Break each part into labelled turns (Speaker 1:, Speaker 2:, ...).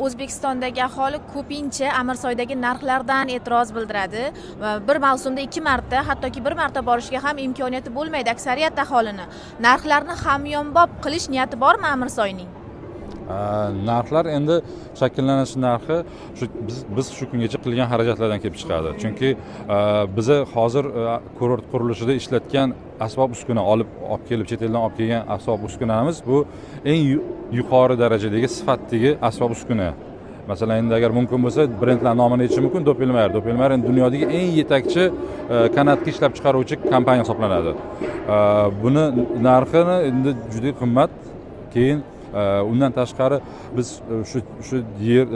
Speaker 1: O'zbekistondagi aholi ko'pincha Amirsoydagi narxlardan e'tiroz bildiradi. Bir mavsumda 2 marta, hattoki 1 marta borishga ham imkoniyati bo'lmaydi aksariyat aholini. Narxlarni hamyonbop qilish niyati bormi Amirsoyning?
Speaker 2: Narxlar endi shakllanish narxi biz shu kungacha qilgan xarajatlardan kelib chiqadi. Chunki biza hozir kurort qurilishida ishlatgan asbob uskuna olib kelib chet eldan olib kelgan asbob uskunamiz bu eng yuqori darajadagi sifatdagi asbob uskuna. Masalan, endi agar mumkin bo'lsa brendlar nomini aytishim mumkin. Doppelmayr endi dunyodagi eng yetakchi kanatga ishlab chiqaruvchi kompaniya hisoblanadi. Buni narxini endi juda qimmat. Keyin undan tashqari biz shu yer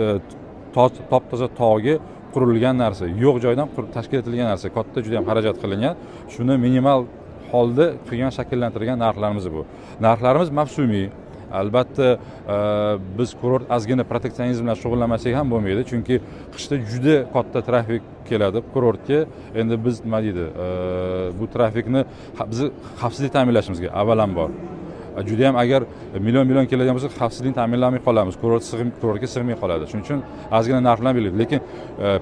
Speaker 2: top toza tog'i qurilgan narsa, yo'q joydan tashkil etilgan narsa, katta juda ham xarajat qilingan. Shuni minimal holda qilgan shakllantirgan narxlarimiz bu. Narxlarimiz mavsumiy. Albatta biz kurort ozgina proteksionizm bilan shug'ullanmasak ham bo'lmaydi, chunki qishda juda katta trafik keladi kurortga. Endi biz nima deydi, bu trafikni biz xavfsizlik ta'minlashimizga avvalambor juda ham agar million keladigan bo'lsa xavfsizlikni ta'minlamay qolamiz, kurortga sig'may qoladi. Shuning uchun ozgina narxlar belgilaydi. Lekin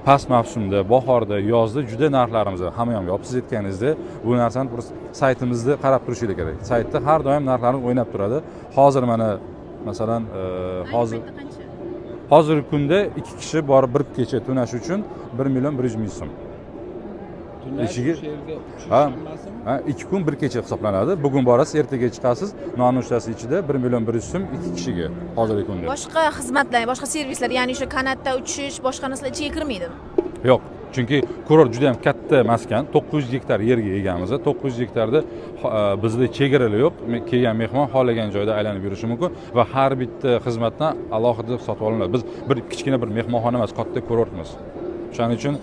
Speaker 2: past mavsumda, bahorda, yozda juda narxlarimiz hamyonbop. Siz aytganingizdek, bu narsani saytimizda qarab turishingiz kerak. Saytda har doim narxlarimiz o'ynab turadi. Hozir mana masalan hozirgi kunda 2 kishi borib bir kecha tunash uchun 1.100.000 so'm. Ishiga 2 kun bir kecha hisoblanadi. Bugun borasiz, ertaga chiqasiz. Nonushtasi ichida 1.100.000 so'm 2 kishiga hozirgi kunda.
Speaker 1: Boshqa xizmatlar, boshqa servislar, ya'ni o'sha kanatda uchish, boshqa narsalar ichiga kirmaydimi?
Speaker 2: Yo'q. Chunki kurort juda ham katta maskan, 900 gektar yerga egamiz. 900 gektarda bizda chegaralar yo'q. Kelgan mehmon xohlagan joyda aylanib yurishi mumkin va har bitta xizmatdan alohida sotib olinadi. Biz bir kichkina bir mehmonxona emas, katta kurortmiz. Shuning uchun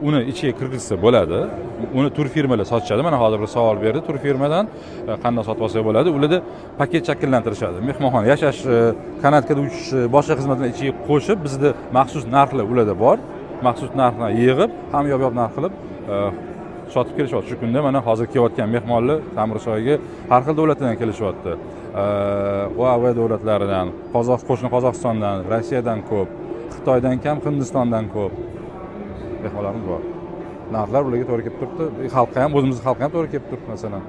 Speaker 2: uni ichiga kirgizsa bo'ladi. Uni tur firmalar sotishadi. Mana hozir bir savol berdi. Tur firmadan qanday sotib olsa bo'ladi? Ularda paket shakllantirishadi. Mehmonxona, yashash, kanatkada uchish, boshqa xizmatlarni ichiga qo'shib, bizda maxsus narxlar ularda bor. Maxsus narxni yig'ib, hamyonbop narx qilib sotib kelishyapti. Shu kunda mana hozir kelayotgan mehmonlar Amirsoyga har xil davlatlardan kelishyapti. Huawei davlatlaridan, qo'shni Qozog'istondan, Rossiyadan ko'p, Xitoydan kam, Hindistondan ko'p mehmonlarimiz bor. Narxlar ularga to'g'ri kelib turibdi. Xalqqa ham, o'zimizning xalqqa ham to'g'ri kelib turibdi masalan.